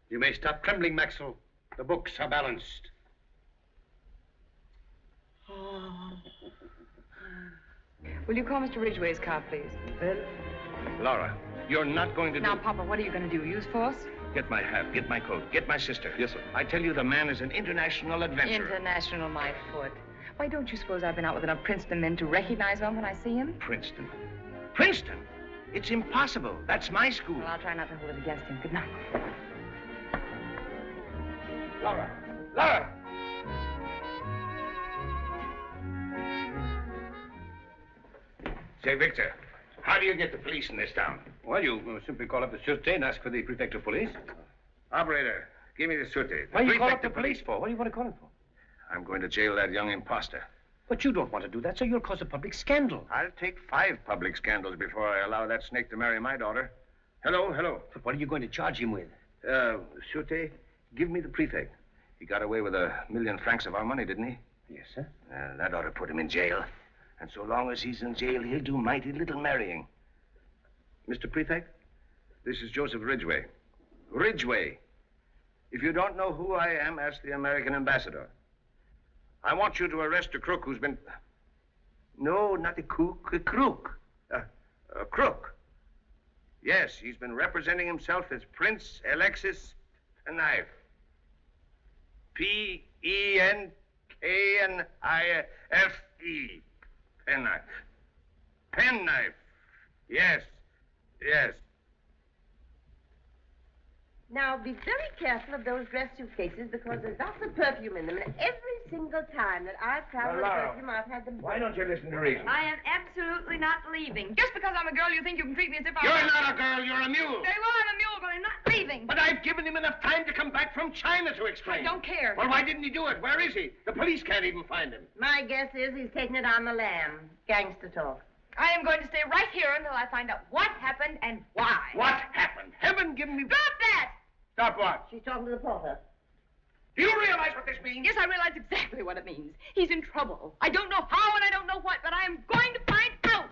You may stop trembling, Maxwell. The books are balanced. Oh. Will you call Mr. Ridgway's car, please? Laura, you're not going to Now, Papa, what are you going to do? Use force? Get my hat, get my coat, get my sister. Yes, sir. I tell you, the man is an international adventurer. International, my foot. Why, don't you suppose I've been out with enough Princeton men to recognize him when I see him? Princeton? Princeton? It's impossible. That's my school. Well, I'll try not to hold it against him. Good night. Laura! Laura! Say, Victor, how do you get the police in this town? Well, you simply call up the Sûreté and ask for the prefect of police. Operator, give me the Sûreté. Why do you call up the police for? What do you want to call it for? I'm going to jail that young imposter. But you don't want to do that, so you'll cause a public scandal. I'll take 5 public scandals before I allow that snake to marry my daughter. Hello, hello. But what are you going to charge him with? Sûreté, give me the prefect. He got away with $1 million francs of our money, didn't he? Yes, sir. That ought to put him in jail. And so long as he's in jail, he'll do mighty little marrying. Mr. Prefect, this is Joseph Ridgway. Ridgway. If you don't know who I am, ask the American ambassador. I want you to arrest a crook who's been... No, not a kook, a crook. A crook. Yes, he's been representing himself as Prince Alexis Penknife. Penknife. Penknife. Penknife. Yes. Yes. Now, be very careful of those dress suitcases because there's lots of perfume in them. And every single time that I've traveled with perfume, I've had them... Why don't you listen to reason? I am absolutely not leaving. Just because I'm a girl, you think you can treat me as if I... You're not a girl, you're a mule. Very well, I'm a mule, but I'm not leaving. But I've given him enough time to come back from China to explain. I don't care. Well, why didn't he do it? Where is he? The police can't even find him. My guess is he's taking it on the lam. Gangster talk. I am going to stay right here until I find out what happened and why. What happened? Heaven give me... Drop that! Stop what? She's talking to the porter. Do you realize what this means? Yes, I realize exactly what it means. He's in trouble. I don't know how and I don't know what, but I am going to find out.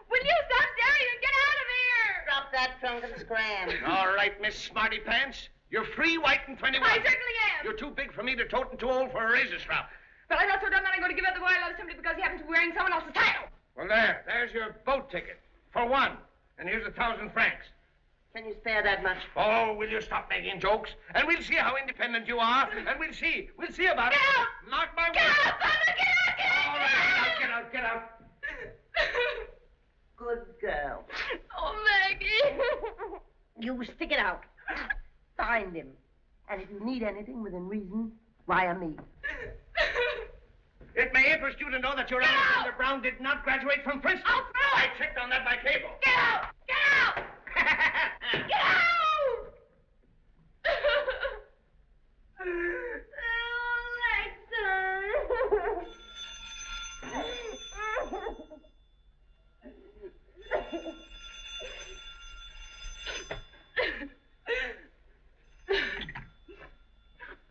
Will you stop staring and get out of here? Drop that trunk and scram. All right, Miss Smarty Pants. You're free, white, and 21. I certainly am. You're too big for me to tote and too old for a razor strap. But I'm not so dumb that I'm going to give up the boy I love simply because he happens to be wearing someone else's title. Well, there's your boat ticket. For one. And here's 1,000 francs. Can you spare that much? Oh, will you stop making jokes? And we'll see how independent you are. And we'll see about it. Get out! Mark my words. Get out, Father! Get out! Get out! All right, get out, get out. Good girl. Oh, Maggie. You stick it out. Find him. And if you need anything within reason, wire me. It may interest you to know that your Alexander Brown did not graduate from Princeton. I'll throw it! I checked on that by cable. Get out! Get out! Get out!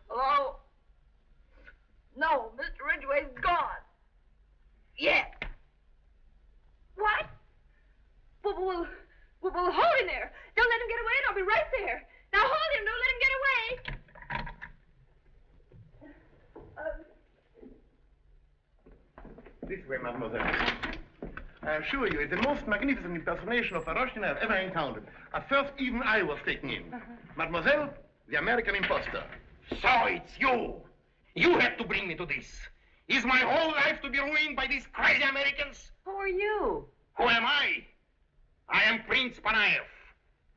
Hello? No, Mr. Ridgway's gone. Yeah. What? Well, hold him there. Don't let him get away, and I'll be right there. Now hold him. Don't let him get away. This way, mademoiselle. I assure you, it's the most magnificent impersonation of a Russian I've ever encountered. At first, even I was taken in. Mademoiselle, the American imposter. So it's you. You had to bring me to this. Is my whole life to be ruined by these crazy Americans? Who are you? Who am I? I am Prince Panaev.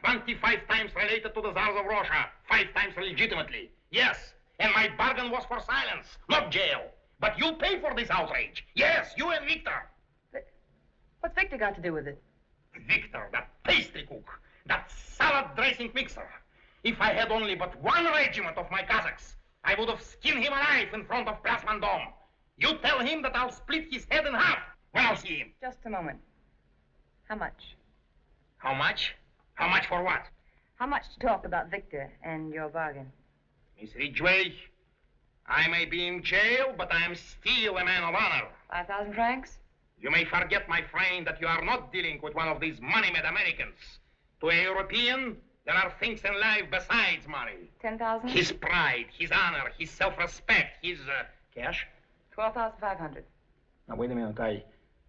25 times related to the Tsars of Russia. 5 times legitimately. Yes, and my bargain was for silence, not jail. But you pay for this outrage. Yes, you and Victor. What's Victor got to do with it? Victor, that pastry cook, that salad dressing mixer. If I had only but one regiment of my Cossacks, I would have skinned him alive in front of Place Vendôme. You tell him that I'll split his head in half when I'll see him. Just a moment. How much? How much? How much for what? How much to talk about Victor and your bargain? Miss Ridgway, I may be in jail, but I am still a man of honor. 5,000 francs? You may forget, my friend, that you are not dealing with one of these money-made Americans. To a European, There are things in life besides money. 10,000? His pride, his honor, his self-respect, his, Cash? 12,500. Now, wait a minute.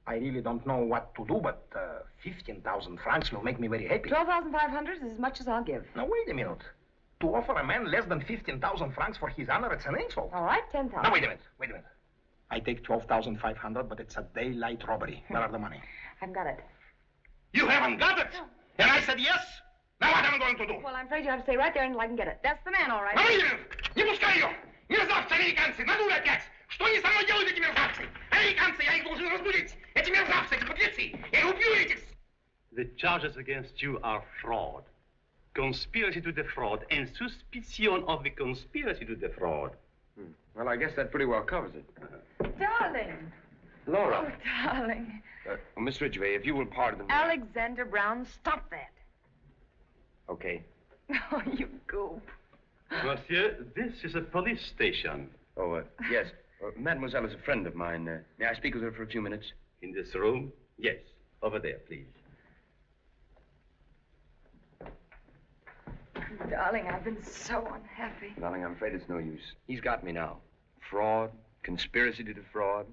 I really don't know what to do, but 15,000 francs will make me very happy. 12,500 is as much as I'll give. Now, wait a minute. To offer a man less than 15,000 francs for his honor, it's an insult. All right, 10,000. Now, wait a minute. I take 12,500, but it's a daylight robbery. Where are the money? I've got it. You haven't got it? And I said yes? Now what am I going to do? Well, I'm afraid you have to stay right there until I can get it. That's the man, all right. Now, wait a minute. Не пускай ее! Мерзавцы американцы! Надули опять! Что они со мной делают, эти мерзавцы? Американцы, я их должен разбудить! Эти мерзавцы, эти подлецы! Я убью этих! The charges against you are fraud, conspiracy to defraud, and suspicion of the conspiracy to defraud. Well, I guess that pretty well covers it. Darling. Laura. Oh, darling. Miss Ridgway, if you will pardon me. Alexander Brown, stop that. Okay. Oh, you goof. Monsieur, this is a police station. Oh, yes. Mademoiselle is a friend of mine. May I speak with her for a few minutes? In this room? Yes. Over there, please. Darling, I've been so unhappy. Darling, I'm afraid it's no use. He's got me now. Fraud, conspiracy to defraud,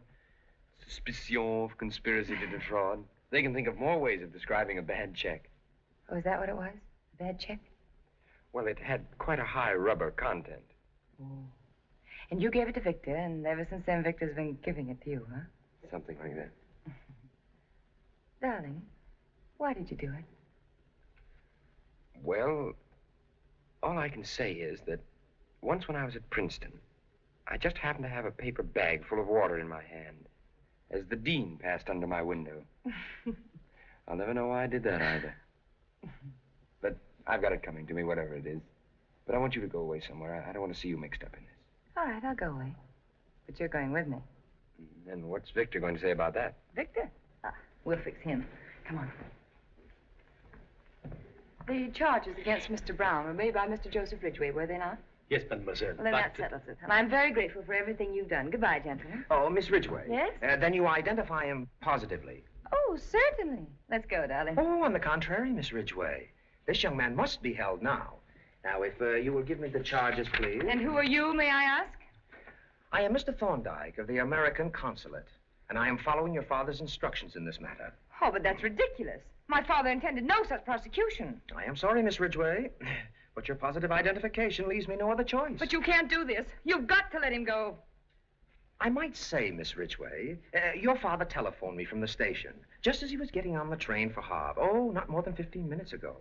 suspicion of conspiracy to defraud. They can think of more ways of describing a bad check. Oh, is that what it was? A bad check? Well, it had quite a high rubber content. Oh. And you gave it to Victor, and ever since then, Victor's been giving it to you, huh? Something like that. Darling, why did you do it? Well, all I can say is that once when I was at Princeton, I just happened to have a paper bag full of water in my hand as the dean passed under my window. I'll never know why I did that either. But I've got it coming to me, whatever it is. But I want you to go away somewhere. I don't want to see you mixed up in this. All right, I'll go away. But you're going with me. And what's Victor going to say about that? Victor? We'll fix him. Come on. The charges against Mr. Brown were made by Mr. Joseph Ridgway, were they not? Yes, mademoiselle. Well, then that settles it. And I'm very grateful for everything you've done. Goodbye, gentlemen. Oh, Miss Ridgway. Yes? Then you identify him positively. Oh, certainly. Let's go, darling. Oh, on the contrary, Miss Ridgway. This young man must be held now. Now, if you will give me the charges, please. And who are you, may I ask? I am Mr. Thorndyke of the American Consulate, and I am following your father's instructions in this matter. Oh, but that's ridiculous. My father intended no such prosecution. I am sorry, Miss Ridgway, but your positive identification leaves me no other choice. But you can't do this. You've got to let him go. I might say, Miss Ridgway, your father telephoned me from the station just as he was getting on the train for Havre. Oh, not more than 15 minutes ago.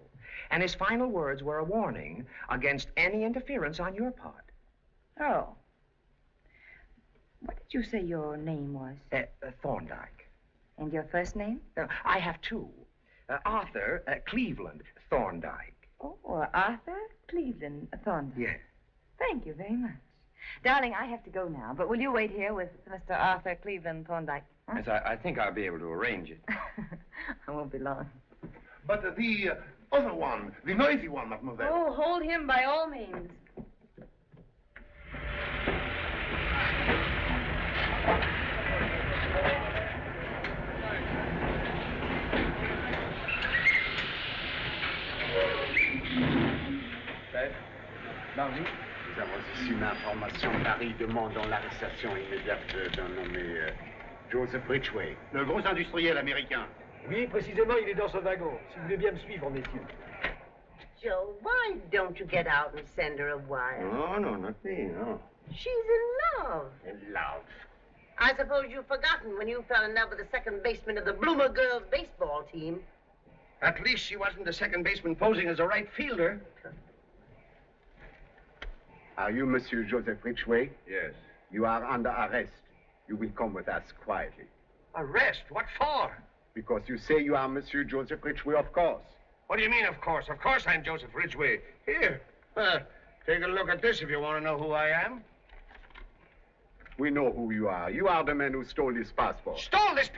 And his final words were a warning against any interference on your part. Oh. What did you say your name was? Thorndyke. And your first name? I have two. Arthur Cleveland Thorndyke. Oh, Arthur Cleveland Thorndyke. Yes. Thank you very much. Darling, I have to go now, but will you wait here with Mr. Arthur Cleveland Thorndyke? Huh? Yes, I think I'll be able to arrange it. I won't be long. But the other one, the noisy one, mademoiselle. Oh, hold him by all means. Margie? Nous avons ici une information. Paris demandant l'arrestation immédiate d'un nommé Joseph Ridgway. Le gros industriel américain. Oui, précisément, il est dans ce wagon. Si vous voulez bien me suivre, messieurs. Joe, why don't you get out and send her a wire? No, not me, no. She's in love. In love. I suppose you've forgotten when you fell in love with the second baseman of the Bloomer Girls baseball team. At least she wasn't the second baseman posing as a right fielder. Are you Monsieur Joseph Ridgway? Yes. You are under arrest. You will come with us quietly. Arrest? What for? Because you say you are Monsieur Joseph Ridgway, of course. What do you mean, of course? Of course I'm Joseph Ridgway. Here, take a look at this if you want to know who I am. We know who you are. You are the man who stole this passport. Stole this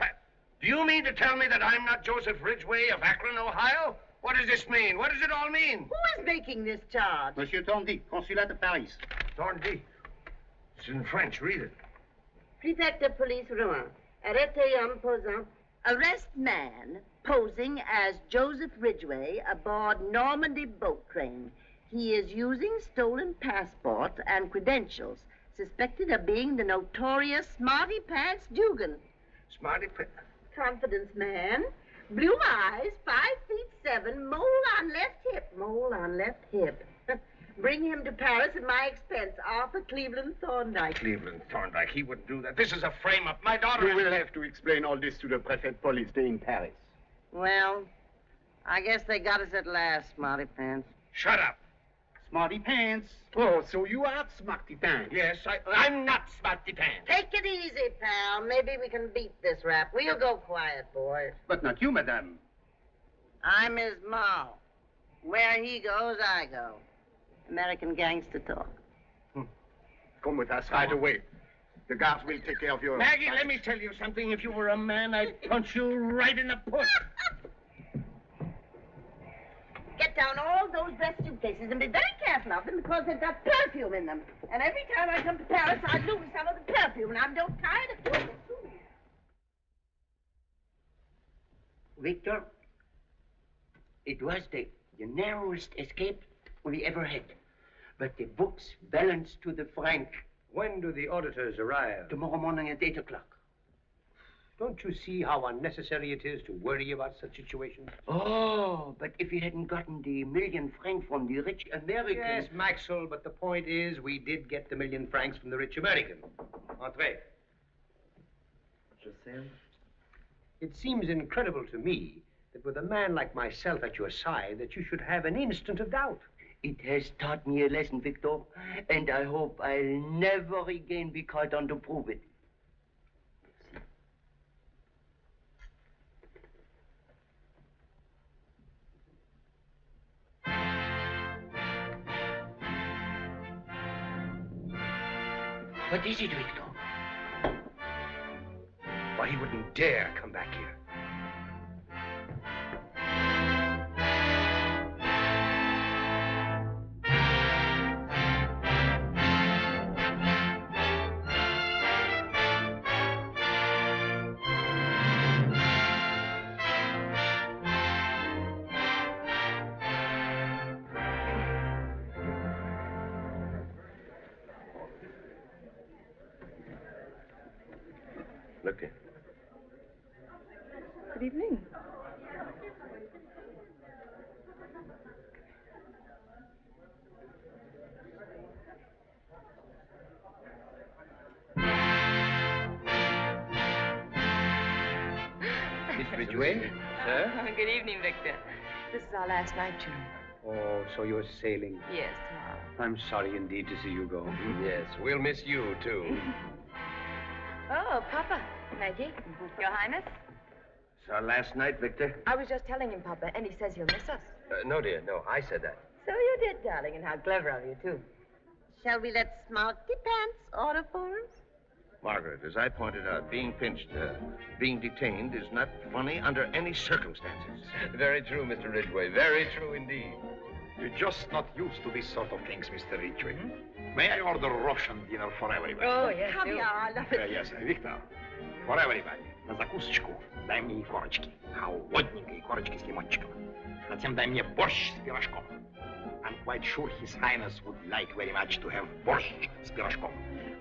Do you mean to tell me that I'm not Joseph Ridgway of Akron, Ohio? What does this mean? What does it all mean? Who is making this charge? Monsieur Thorndyke, Consulat de Paris. Thorndyke. It's in French. Read it. Prefect of Police Rouen. Arrêté homme posant. Arrest man posing as Joseph Ridgway aboard Normandy boat train. He is using stolen passports and credentials, suspected of being the notorious Smarty Pants Dugan. Smarty Pants? Confidence man. Blue eyes, 5'7", mole on left hip. Mole on left hip. Bring him to Paris at my expense. Arthur Cleveland Thorndyke. Cleveland Thorndyke. He wouldn't do that. This is a frame-up. My daughter... You will have to explain all this to the Prefect Police in Paris. Well, I guess they got us at last, Smarty Pants. Shut up. Smarty Pants. Oh, so you are Smarty Pants. Yes, I'm not Smarty Pants. Take it easy, pal. Maybe we can beat this rap. We'll go quiet, boys. But not you, madame. I'm his ma. Where he goes, I go. American gangster talk. Come with us right away. The guards will take care of your... Maggie, let me tell you something. If you were a man, I'd punch you right in the puss. Get down all those dress suitcases and be very careful of them because they've got perfume in them. And every time I come to Paris, I lose some of the perfume, and I'm tired of doing it, too. Victor, it was the narrowest escape we ever had. But the books balance to the franc. When do the auditors arrive? Tomorrow morning at 8 o'clock. Don't you see how unnecessary it is to worry about such situations? Oh, but if you hadn't gotten the £1,000,000 francs from the rich American... Yes, Maxwell, but the point is we did get the £1,000,000 francs from the rich American. Entrez. It seems incredible to me that with a man like myself at your side that you should have an instant of doubt. It has taught me a lesson, Victor, and I hope I'll never again be called on to prove it. What is it, Victor? Why, he wouldn't dare come back here. Look here. Good evening. Miss Ridgway, sir? Good evening, Victor. This is our last night, you know. Oh, so you're sailing. Yes, tomorrow. I'm sorry indeed to see you go. Yes, we'll miss you, too. Oh, Papa. Maggie. Your Highness? It's our last night, Victor. I was just telling him, Papa, and he says he'll miss us. No, dear, no, I said that. So you did, darling, and how clever of you, too. Shall we let Smarty Pants order for us? Margaret, as I pointed out, being pinched, being detained is not funny under any circumstances. Very true, Mr. Ridgway. Very true indeed. You're just not used to these sort of things, Mr. Ridgway. May I order Russian dinner for everybody? Oh, yes, Caviar, I love it. Yes, Victor. For everybody. На закусочку дай мне икорочки. Холодненькой икорочки с лимончиком. Затем дай мне борщ с пирожком. I'm quite sure His Highness would like very much to have борщ с пирожком.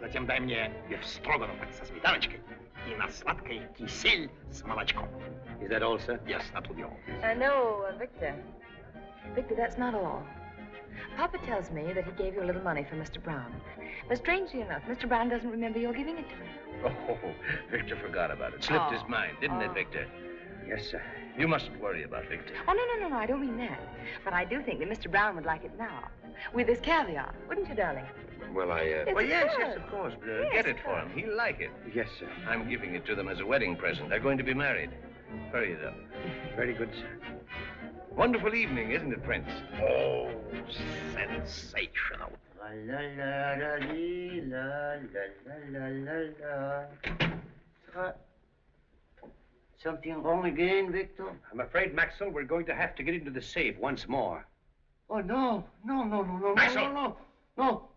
Затем дай мне бефстроганов со сметаночкой. И на сладкой кисель с молочком. Is that all, sir? Yes, that will be all. No, Victor. Victor, that's not all. Papa tells me that he gave you a little money for Mr. Brown. But strangely enough, Mr. Brown doesn't remember your giving it to him. Oh, Victor forgot about it. Slipped his mind, didn't it, Victor? Yes, sir. You mustn't worry about Victor. Oh, no, I don't mean that. But I do think that Mr. Brown would like it now. With his caviar, wouldn't you, darling? Well, yes, of course. Get it for him. He'll like it. Yes, sir. I'm giving it to them as a wedding present. They're going to be married. Hurry it up. Very good, sir. Wonderful evening, isn't it, Prince? Oh, sensational. La la la la la la la la. Something wrong again, Victor? I'm afraid, Maxwell, we're going to have to get into the safe once more. Oh, no. Maxwell! No.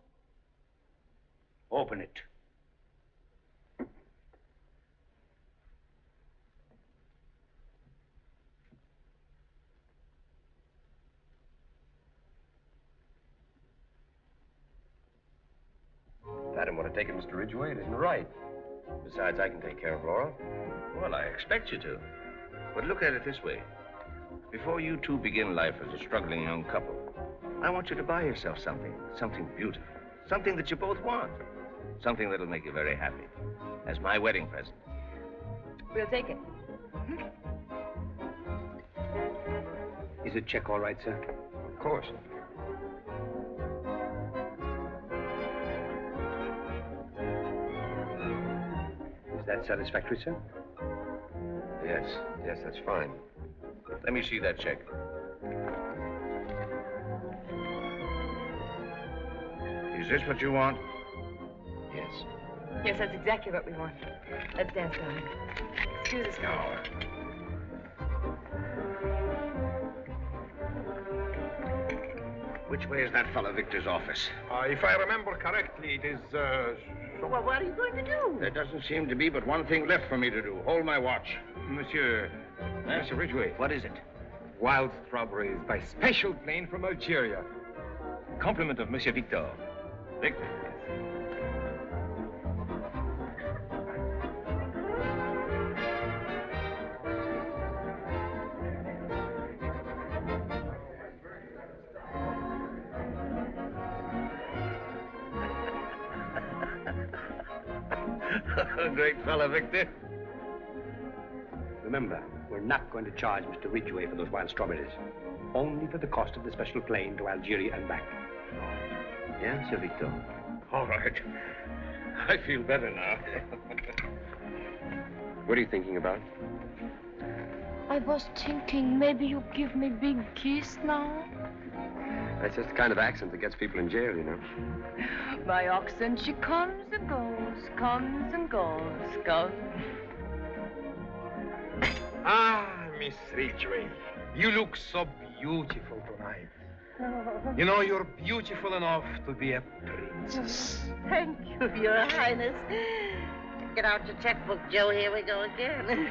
Open it. If Adam would have taken Mr. Ridgway, it isn't right. Besides, I can take care of Laura. Well, I expect you to. But look at it this way. Before you two begin life as a struggling young couple, I want you to buy yourself something beautiful, something that you both want, something that'll make you very happy, as my wedding present. We'll take it. Is the check all right, sir? Of course. Is that satisfactory, sir? Yes, that's fine. Let me see that check. Is this what you want? Yes. Yes, that's exactly what we want. Let's dance, darling. Excuse us. No. Which way is that fellow Victor's office? If I remember correctly, it is, Well, what are you going to do? There doesn't seem to be but one thing left for me to do. Hold my watch. Monsieur Ridgway. What is it? Wild strawberries by special plane from Algeria. Compliment of Monsieur Victor. Victor. Great fella, Victor. Remember, we're not going to charge Mr. Ridgway for those wild strawberries. Only for the cost of the special plane to Algeria and back. Yeah, Monsieur Victor. All right. I feel better now. What are you thinking about? I was thinking maybe you give me big kiss now. That's just the kind of accent that gets people in jail, you know. My accent, she comes and goes, comes and goes, comes. Ah, Miss Ridgway, you look so beautiful tonight. You know, you're beautiful enough to be a princess. Thank you, Your Highness. Get out your checkbook, Joe. Here we go again.